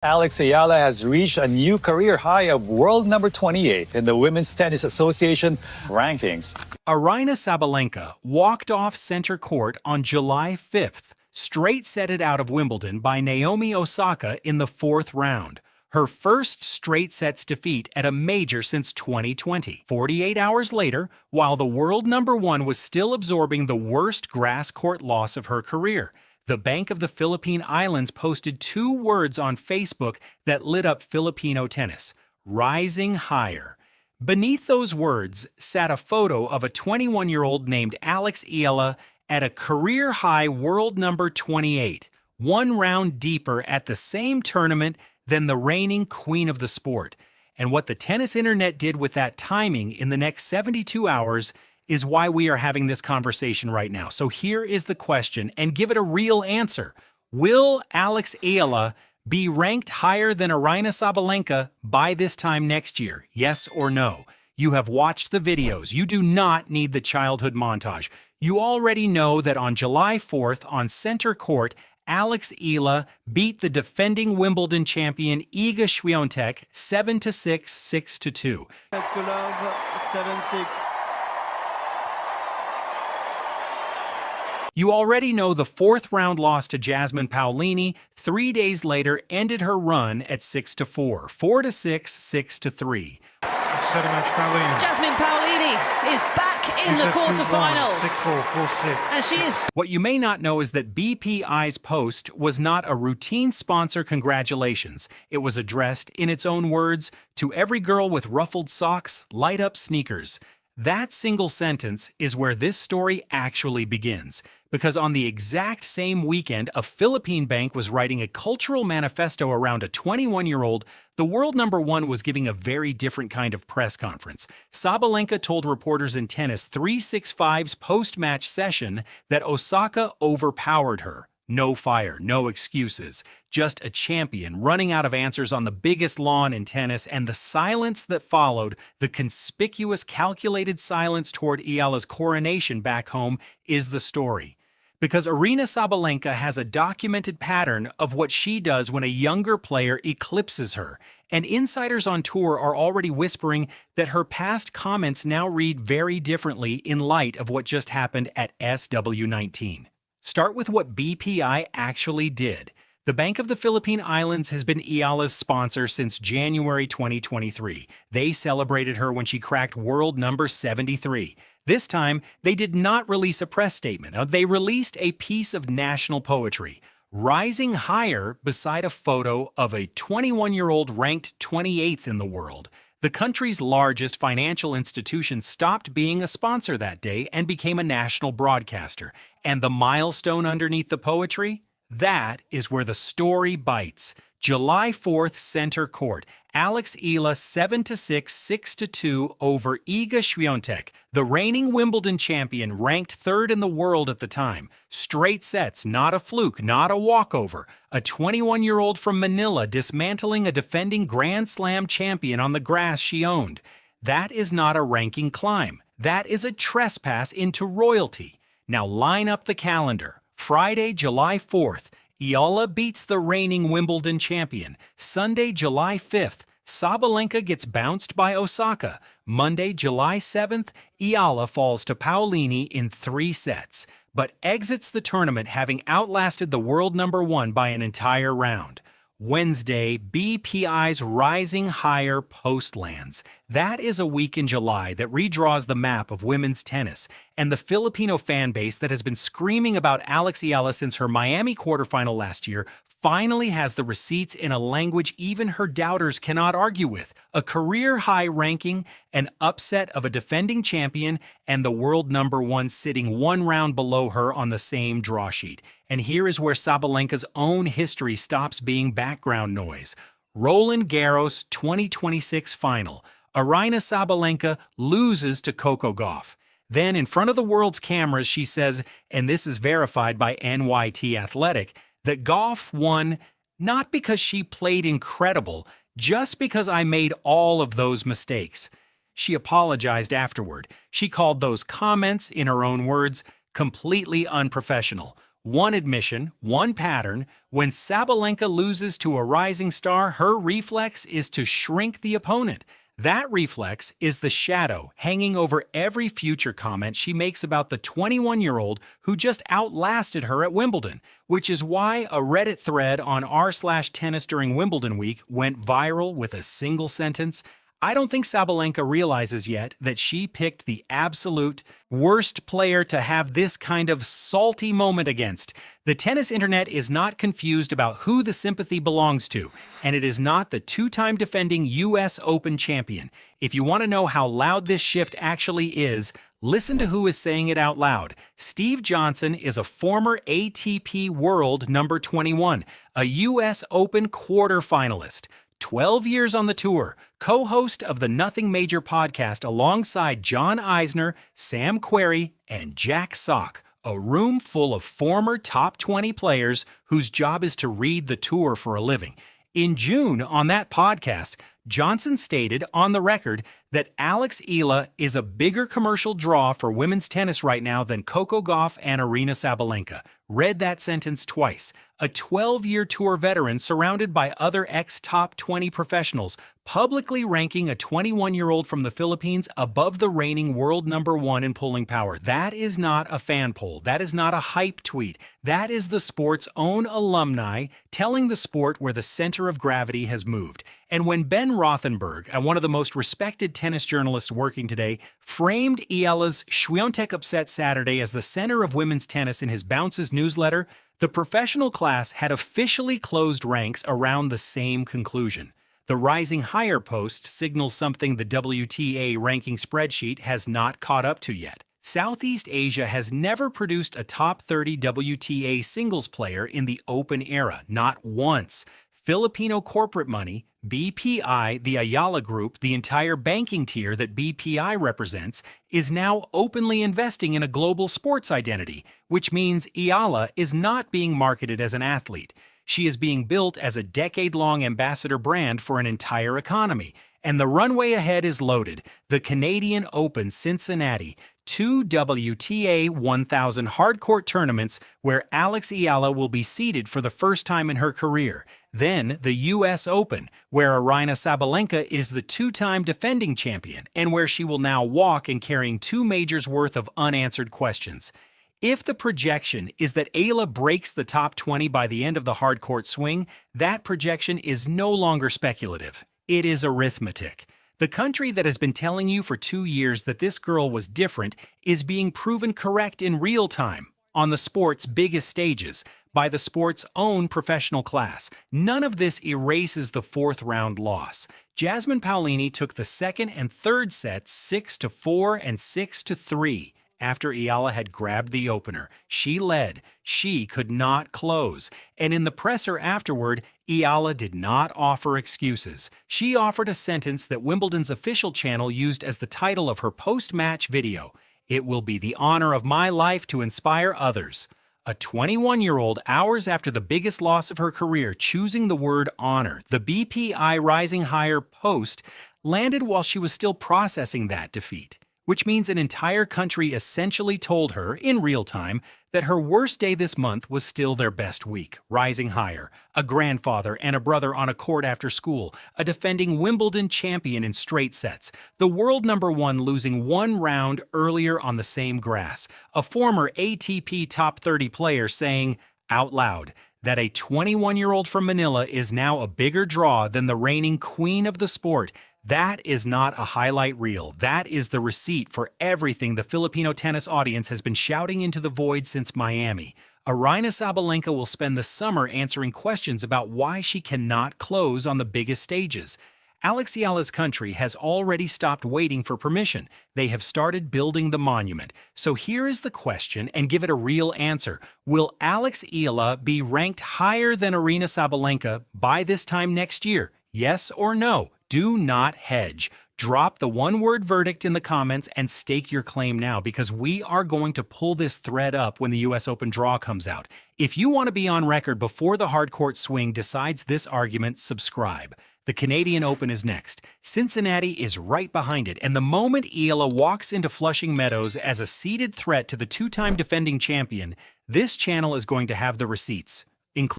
Alex Eala has reached a new career high of world number 28 in the Women's Tennis Association rankings. Aryna Sabalenka walked off center court on July 5th, straight setted out of Wimbledon by Naomi Osaka in the fourth round. Her first straight sets defeat at a major since 2020. 48 hours later, while the world number one was still absorbing the worst grass court loss of her career, the Bank of the Philippine Islands posted 2 words on Facebook that lit up Filipino tennis: rising higher. Beneath those words sat a photo of a 21-year-old named Alex Eala at a career-high world number 28, one round deeper at the same tournament than the reigning queen of the sport. And what the tennis internet did with that timing in the next 72 hours is why we are having this conversation right now. So here is the question, and give it a real answer. Will Alex Eala be ranked higher than Aryna Sabalenka by this time next year? Yes or no? You have watched the videos. You do not need the childhood montage. You already know that on July 4th on center court, Alex Eala beat the defending Wimbledon champion Iga Swiatek 7-6, 6-2. That's to love, 7-6. You already know the fourth round loss to Jasmine Paolini 3 days later ended her run at 6-4, 4-6, 6-3. Jasmine Paolini is back in the quarterfinals. 6-4, 4-6. And she is. What you may not know is that BPI's post was not a routine sponsor congratulations. It was addressed, in its own words, to every girl with ruffled socks, light up sneakers. That single sentence is where this story actually begins, because on the exact same weekend a Philippine bank was writing a cultural manifesto around a 21-year-old, the world number one was giving a very different kind of press conference. Sabalenka told reporters in Tennis 365's post-match session that Osaka overpowered her. No fire, no excuses. Just a champion running out of answers on the biggest lawn in tennis, and the silence that followed, the conspicuous, calculated silence toward Eala's coronation back home, is the story. Because Aryna Sabalenka has a documented pattern of what she does when a younger player eclipses her, and insiders on tour are already whispering that her past comments now read very differently in light of what just happened at SW19. Start with what BPI actually did. The Bank of the Philippine Islands has been Eala's sponsor since January 2023. They celebrated her when she cracked world number 73. This time, they did not release a press statement. They released a piece of national poetry, rising higher beside a photo of a 21-year-old ranked 28th in the world. The country's largest financial institution stopped being a sponsor that day and became a national broadcaster. And the milestone underneath the poetry? That is where the story bites. July 4th, center court. Alex Eala 7-6, 6-2 over Iga Swiatek, the reigning Wimbledon champion, ranked third in the world at the time. Straight sets, not a fluke, not a walkover. A 21-year-old from Manila dismantling a defending Grand Slam champion on the grass she owned. That is not a ranking climb. That is a trespass into royalty. Now line up the calendar. Friday, July 4th. Eala beats the reigning Wimbledon champion. Sunday, July 5th, Sabalenka gets bounced by Osaka. Monday, July 7th, Eala falls to Paolini in 3 sets, but exits the tournament having outlasted the world number one by an entire round. Wednesday, BPI's Rising Higher post lands. That is a week in July that redraws the map of women's tennis, and the Filipino fan base that has been screaming about Alex Eala since her Miami quarterfinal last year finally has the receipts in a language even her doubters cannot argue with. A career-high ranking, an upset of a defending champion, and the world number one sitting 1 round below her on the same draw sheet. And here is where Sabalenka's own history stops being background noise. Roland Garros 2026 final. Aryna Sabalenka loses to Coco Gauff. Then, in front of the world's cameras, she says, and this is verified by NYT Athletic, that Gauff won not because she played incredible, just because I made all of those mistakes. She apologized afterward. She called those comments, in her own words, completely unprofessional. One admission, one pattern. When Sabalenka loses to a rising star, her reflex is to shrink the opponent. That reflex is the shadow hanging over every future comment she makes about the 21-year-old who just outlasted her at Wimbledon, which is why a Reddit thread on r/tennis during Wimbledon week went viral with a single sentence. I don't think Sabalenka realizes yet that she picked the absolute worst player to have this kind of salty moment against. The tennis internet is not confused about who the sympathy belongs to, and it is not the two-time defending US Open champion. If you want to know how loud this shift actually is, listen to who is saying it out loud. Steve Johnson is a former ATP World number 21, a US Open quarterfinalist. 12 years on the tour, co-host of the Nothing Major podcast alongside John Eisner, Sam Querrey, and Jack Sock, a room full of former top 20 players whose job is to read the tour for a living. In June, on that podcast, Johnson stated on the record that Eala is a bigger commercial draw for women's tennis right now than Coco Gauff and Aryna Sabalenka. Read that sentence twice. A 12-year tour veteran surrounded by other ex-top 20 professionals, publicly ranking a 21-year-old from the Philippines above the reigning world number 1 in polling power. That is not a fan poll. That is not a hype tweet. That is the sport's own alumni telling the sport where the center of gravity has moved. And when Ben Rothenberg, one of the most respected tennis journalists working today, framed Eala's Świątek upset Saturday as the center of women's tennis in his Bounces newsletter, the professional class had officially closed ranks around the same conclusion. The Rising Higher post signals something the WTA ranking spreadsheet has not caught up to yet. Southeast Asia has never produced a top 30 WTA singles player in the Open era, not once. Filipino corporate money, BPI, the Eala Group, the entire banking tier that BPI represents, is now openly investing in a global sports identity, which means Eala is not being marketed as an athlete. She is being built as a decade-long ambassador brand for an entire economy. And the runway ahead is loaded. The Canadian Open Cincinnati, 2 WTA 1000 hardcourt tournaments where Eala will be seeded for the first time in her career. Then the US Open, where Aryna Sabalenka is the two-time defending champion and where she will now walk and carrying 2 majors worth of unanswered questions. If the projection is that Eala breaks the top 20 by the end of the hardcourt swing, that projection is no longer speculative. It is arithmetic. The country that has been telling you for 2 years that this girl was different is being proven correct in real time, on the sport's biggest stages, by the sport's own professional class. None of this erases the 4th-round loss. Jasmine Paolini took the second and third sets 6-4 and 6-3. After Eala had grabbed the opener, she led. She could not close. And in the presser afterward, Eala did not offer excuses. She offered a sentence that Wimbledon's official channel used as the title of her post-match video. "It will be the honor of my life to inspire others." A 21-year-old hours after the biggest loss of her career choosing the word honor, the BPI Rising Higher post landed while she was still processing that defeat, which means an entire country essentially told her, in real time, that her worst day this month was still their best week. Rising higher, a grandfather and a brother on a court after school, a defending Wimbledon champion in straight sets, the world number 1 losing 1 round earlier on the same grass, a former ATP top 30 player saying, out loud, that a 21-year-old from Manila is now a bigger draw than the reigning queen of the sport. That is not a highlight reel. That is the receipt for everything the Filipino tennis audience has been shouting into the void since Miami. Aryna Sabalenka will spend the summer answering questions about why she cannot close on the biggest stages. Eala's country has already stopped waiting for permission. They have started building the monument. So here is the question, and give it a real answer. Will Eala be ranked higher than Aryna Sabalenka by this time next year? Yes or no? Do not hedge. Drop the one-word verdict in the comments and stake your claim now, because we are going to pull this thread up when the US Open draw comes out. If you want to be on record before the hardcourt swing decides this argument, subscribe. The Canadian Open is next. Cincinnati is right behind it, and the moment Eala walks into Flushing Meadows as a seeded threat to the 2-time defending champion, This channel is going to have the receipts.